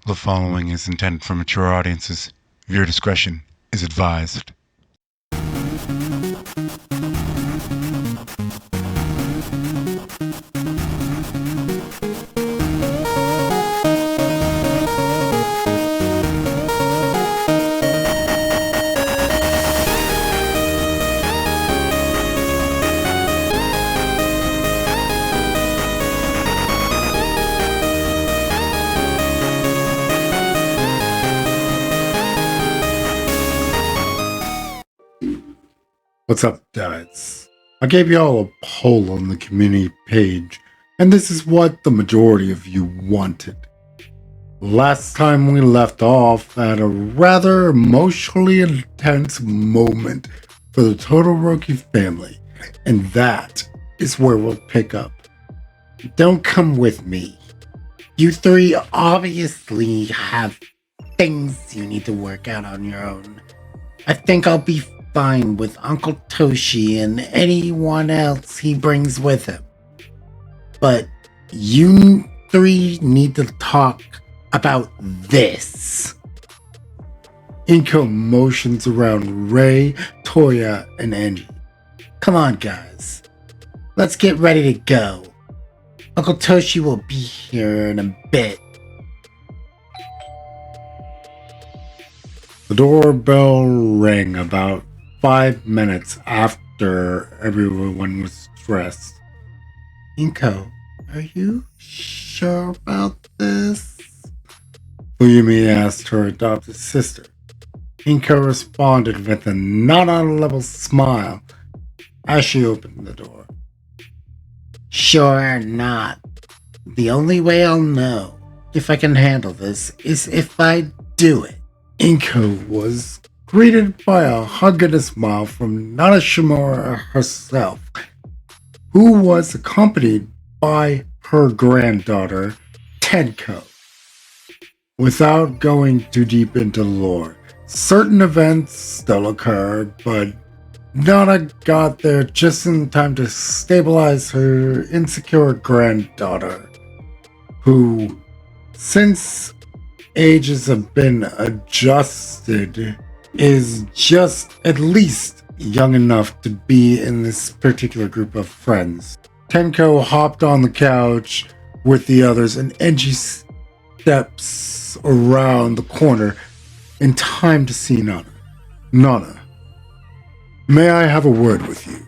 The following is intended for mature audiences. Viewer discretion is advised. What's up, dads? I gave y'all a poll on the community page, and this is what the majority of you wanted. Last time we left off at a rather emotionally intense moment for the Todoroki family, and that is where we'll pick up. Don't come with me. You three obviously have things you need to work out on your own. I think I'll be fine with Uncle Toshi and anyone else he brings with him. But you three need to talk about this. Inko motions around Ray, Toya, and Angie. Come on, guys. Let's get ready to go. Uncle Toshi will be here in a bit. The doorbell rang about 5 minutes after everyone was dressed. Inko, are you sure about this? Fuyumi asked her adopted sister. Inko responded with a Nana-level smile as she opened the door. Sure not. The only way I'll know if I can handle this is if I do it. Inko was greeted by a hug and a smile from Nana Shimura herself, who was accompanied by her granddaughter, Tenko. Without going too deep into lore, certain events still occurred, but Nana got there just in time to stabilize her insecure granddaughter, who, since ages have been adjusted, is just at least young enough to be in this particular group of friends. Tenko hopped on the couch with the others, and Enji steps around the corner in time to see Nana. Nana, may I have a word with you?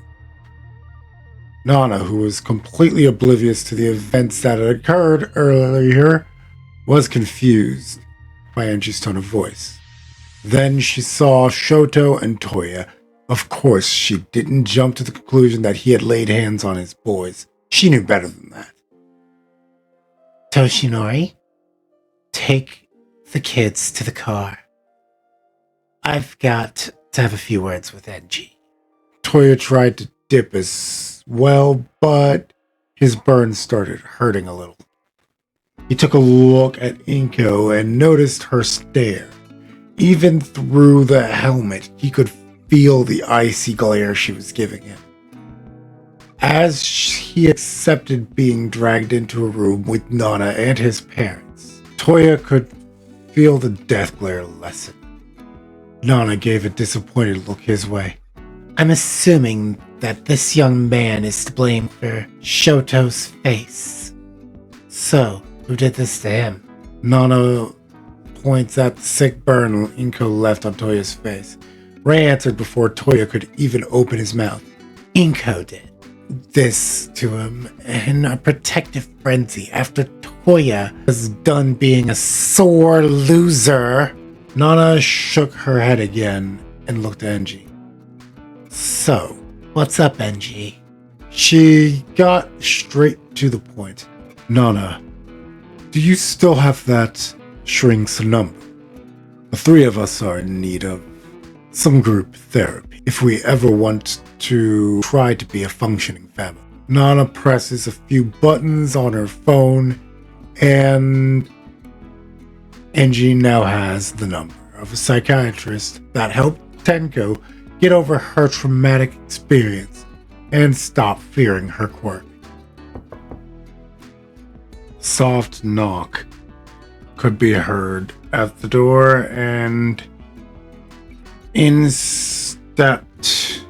Nana, who was completely oblivious to the events that had occurred earlier, was confused by Enji's tone of voice. Then she saw Shoto and Toya. Of course, she didn't jump to the conclusion that he had laid hands on his boys. She knew better than that. Toshinori, take the kids to the car. I've got to have a few words with Enji. Toya tried to dip as well, but his burn started hurting a little. He took a look at Inko and noticed her stare. Even through the helmet, he could feel the icy glare she was giving him. As he accepted being dragged into a room with Nana and his parents, Toya could feel the death glare lessen. Nana gave a disappointed look his way. I'm assuming that this young man is to blame for Shoto's face. So, who did this to him? Nana points at the sick burn Inko left on Toya's face. Ray answered before Toya could even open his mouth. Inko did this to him in a protective frenzy after Toya was done being a sore loser. Nana shook her head again and looked at Enji. So, what's up, Enji? She got straight to the point. Nana, do you still have that shrink's number? The three of us are in need of some group therapy if we ever want to try to be a functioning family. Nana presses a few buttons on her phone, and Enji now has the number of a psychiatrist that helped Tenko get over her traumatic experience and stop fearing her quirk. Soft knock could be heard at the door, and in stepped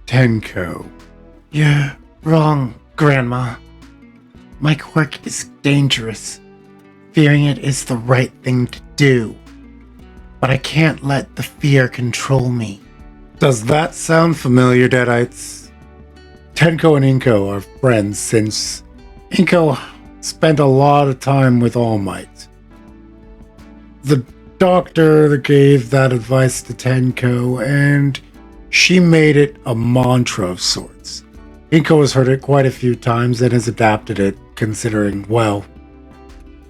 Tenko. You're wrong, Grandma. My quirk is dangerous. Fearing it is the right thing to do. But I can't let the fear control me. Does that sound familiar, Deadites? Tenko and Inko are friends since Inko spent a lot of time with All Might. The doctor gave that advice to Tenko, and she made it a mantra of sorts. Inko has heard it quite a few times and has adapted it, considering, well,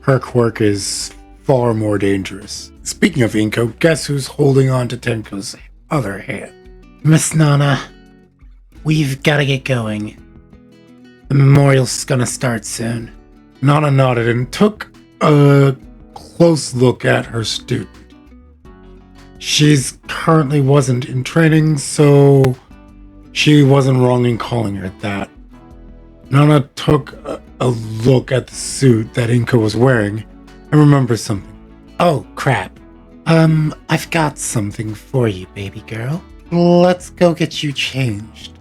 her quirk is far more dangerous. Speaking of Inko, guess who's holding on to Tenko's other hand? Miss Nana, we've got to get going. The memorial's gonna start soon. Nana nodded and took a close look at her student. She's currently wasn't in training, so she wasn't wrong in calling her that. Nana took a look at the suit that Inko was wearing and remembered something. Oh, crap. I've got something for you, baby girl. Let's go get you changed.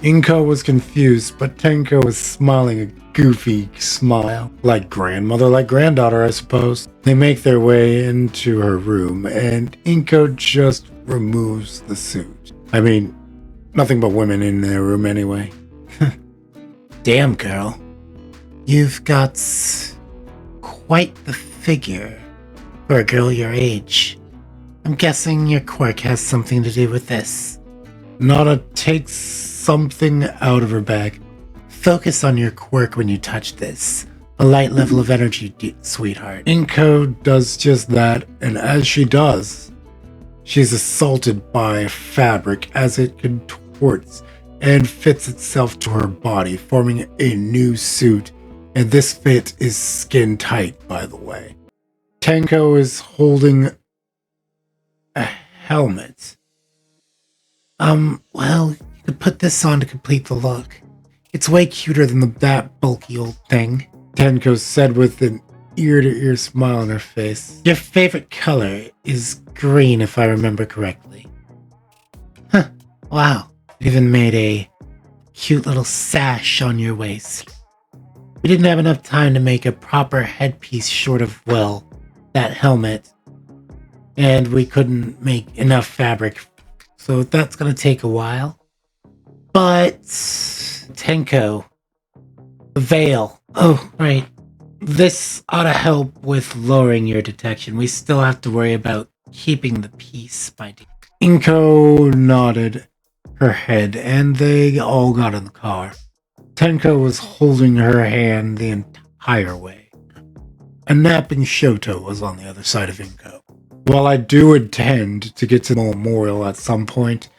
Inko was confused, but Tenko was smiling a goofy smile. Like grandmother, like granddaughter, I suppose. They make their way into her room, and Inko just removes the suit. I mean, nothing but women in their room anyway. Damn, girl. You've got quite the figure for a girl your age. I'm guessing your quirk has something to do with this. Nana takes something out of her bag. Focus on your quirk when you touch this. A light level of energy, sweetheart. Inko does just that, and as she does, she's assaulted by fabric as it contorts and fits itself to her body, forming a new suit, and this fit is skin tight, by the way. Tenko is holding a helmet. Well, you could put this on to complete the look. It's way cuter than that bulky old thing, Tenko said with an ear-to-ear smile on her face. Your favorite color is green, if I remember correctly. Huh, wow. It even made a cute little sash on your waist. We didn't have enough time to make a proper headpiece short of, well, that helmet. And we couldn't make enough fabric, so that's gonna take a while. But Tenko, the veil. Oh, right. This ought to help with lowering your detection. We still have to worry about keeping the peace, my dear. Inko nodded her head, and they all got in the car. Tenko was holding her hand the entire way. A napping Shoto was on the other side of Inko. While I do intend to get to the memorial at some point,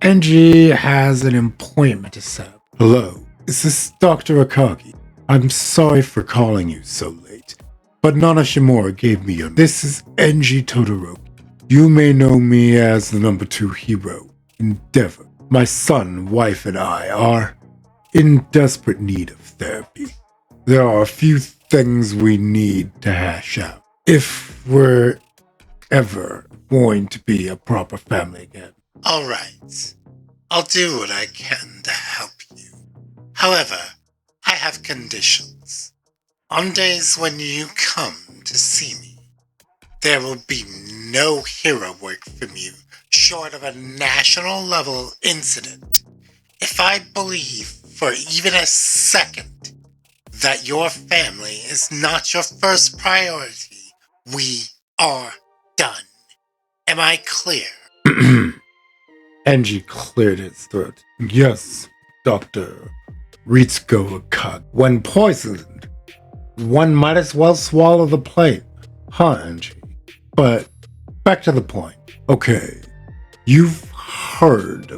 Enji has an appointment to set up. Hello, is this Dr. Akagi? I'm sorry for calling you so late, but Nana Shimura gave me your... This is Enji Todoroki. You may know me as the number 2 hero, Endeavor. My son, wife, and I are in desperate need of therapy. There are a few things we need to hash out if we're ever going to be a proper family again. All right. I'll do what I can to help you. However, I have conditions. On days when you come to see me, there will be no hero work from you short of a national level incident. If I believe for even a second that your family is not your first priority, we are done. Am I clear? Enji cleared his throat. Yes, Dr. Ritsuko Akagi. When poisoned, one might as well swallow the plate. Huh, Enji? But back to the point. Okay, you've heard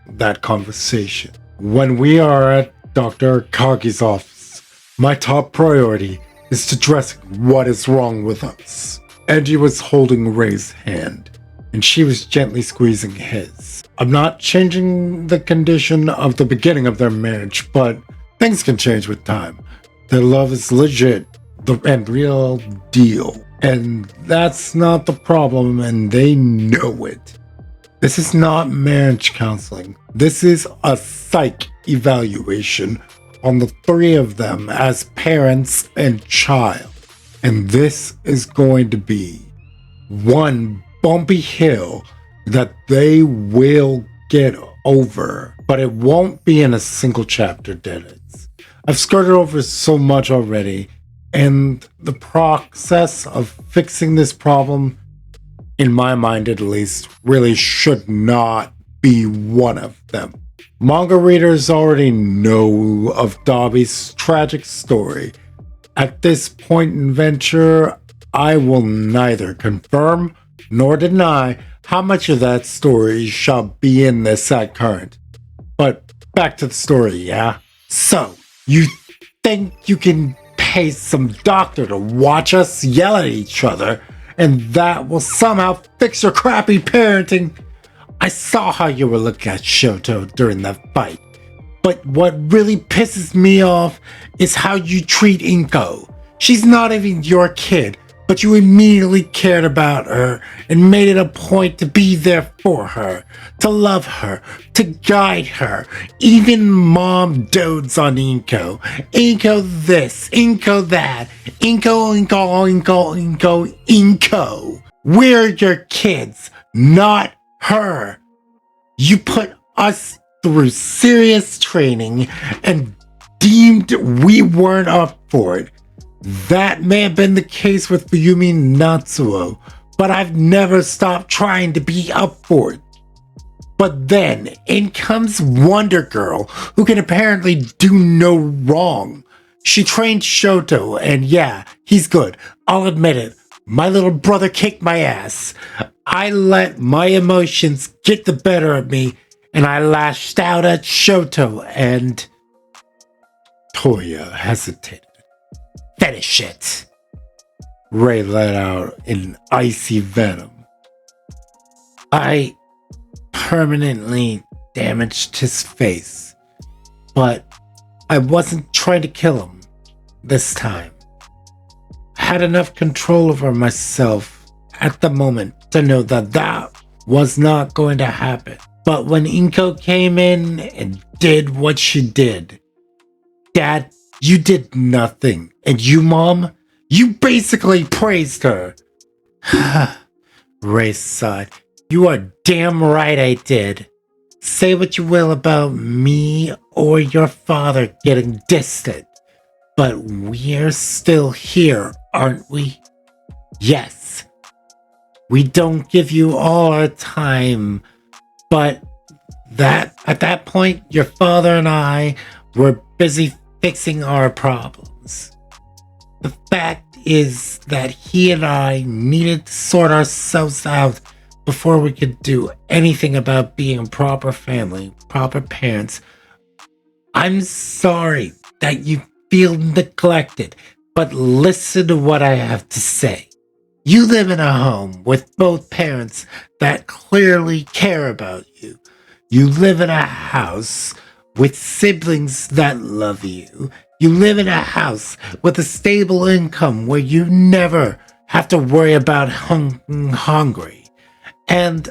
that conversation. When we are at Dr. Akagi's office, my top priority is to address what is wrong with us. Enji was holding Ray's hand, and she was gently squeezing his. I'm not changing the condition of the beginning of their marriage, but things can change with time. Their love is legit and real deal. And that's not the problem, and they know it. This is not marriage counseling. This is a psych evaluation on the three of them as parents and child. And this is going to be one bumpy hill that they will get over. But it won't be in a single chapter, Dennis. I've skirted over so much already, and the process of fixing this problem, in my mind at least, really should not be one of them. Manga readers already know of Dobby's tragic story. At this point in venture, I will neither confirm nor deny how much of that story shall be in this at current. But back to the story, yeah? So, you think you can pay some doctor to watch us yell at each other, and that will somehow fix your crappy parenting? I saw how you were looking at Shoto during that fight, but what really pisses me off is how you treat Inko. She's not even your kid, but you immediately cared about her and made it a point to be there for her, to love her, to guide her. Even mom dotes on Inko. Inko this, Inko that, Inko. We're your kids, not her. You put us through serious training and deemed we weren't up for it. That may have been the case with Fuyumi Natsuo, but I've never stopped trying to be up for it. But then in comes Wonder Girl, who can apparently do no wrong. She trained Shoto, and yeah, he's good. I'll admit it. My little brother kicked my ass. I let my emotions get the better of me, and I lashed out at Shoto, and Toya hesitated. Finish it. Ray let out an icy venom. I permanently damaged his face, but I wasn't trying to kill him this time. I had enough control over myself at the moment to know that that was not going to happen. But when Inko came in and did what she did, Dad, you did nothing. And you, Mom, you basically praised her. Ray sighed. You are damn right I did. Say what you will about me or your father getting distant, but we're still here, aren't we? Yes. We don't give you all our time, but at that point, your father and I were busy fixing our problems. The fact is that he and I needed to sort ourselves out before we could do anything about being a proper family, proper parents. I'm sorry that you feel neglected, but listen to what I have to say. You live in a home with both parents that clearly care about you. You live in a house with siblings that love you. You live in a house with a stable income where you never have to worry about hungry. And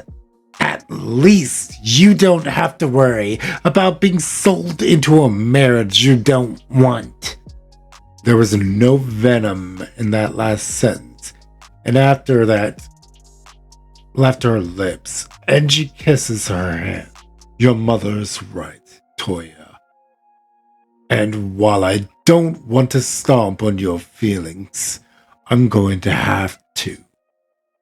at least you don't have to worry about being sold into a marriage you don't want. There was no venom in that last sentence. And after that, left her lips, and she kisses her hand. Your mother's right, Toya. And while I don't want to stomp on your feelings, I'm going to have to.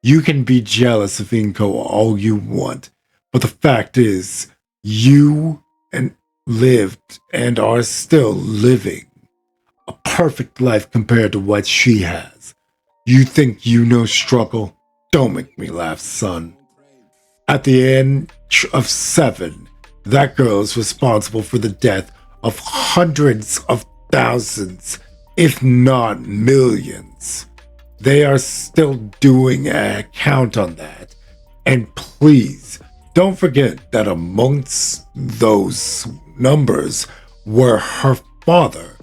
You can be jealous of Inko all you want, but the fact is, you and lived and are still living a perfect life compared to what she has. You think you know struggle? Don't make me laugh, son. At the end of 7, that girl is responsible for the death of hundreds of thousands, if not millions. They are still doing a count on that. And please, don't forget that amongst those numbers were her father,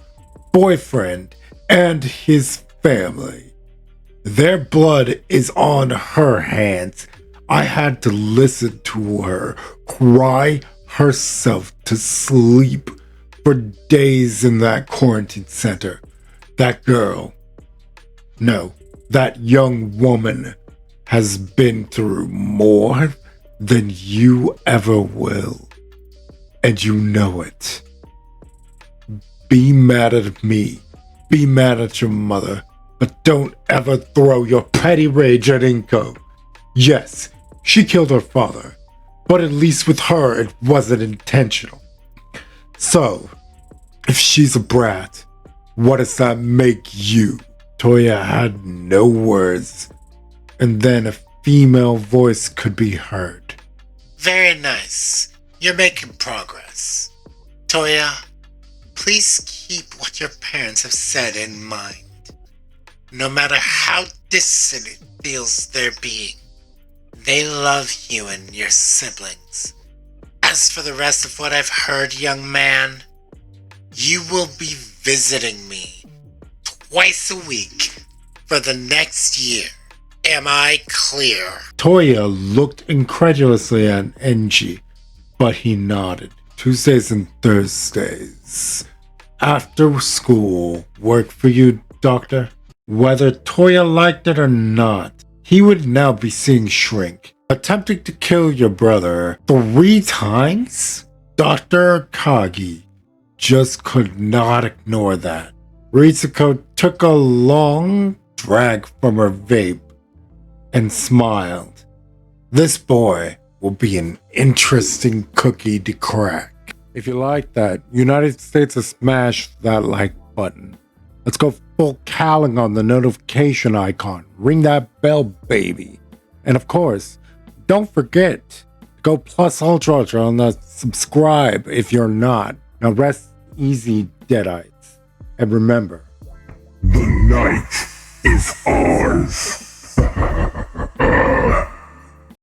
boyfriend, and his family. Their blood is on her hands. I had to listen to her cry herself to sleep for days in that quarantine center. That girl, no, that young woman has been through more than you ever will. And you know it. Be mad at me. Be mad at your mother. But don't ever throw your petty rage at Inko. Yes, she killed her father. But at least with her, it wasn't intentional. So, if she's a brat, what does that make you? Toya had no words. And then a female voice could be heard. Very nice. You're making progress. Toya, please keep what your parents have said in mind. No matter how distant it feels their being, they love you and your siblings. As for the rest of what I've heard, young man, you will be visiting me twice a week for the next year. Am I clear? Toya looked incredulously at Enji, but he nodded. Tuesdays and Thursdays. After school, work for you, Doctor? Whether Toya liked it or not, he would now be seeing Shrink, attempting to kill your brother 3 times? Dr. Kagi just could not ignore that. Ritsuko took a long drag from her vape and smiled. This boy will be an interesting cookie to crack. If you like that, United States has smashed that like button. Let's go full Calling on the notification icon. Ring that bell, baby. And of course, don't forget to go plus ultra on the subscribe if you're not. Now rest easy, Deadites. And remember, The night is ours.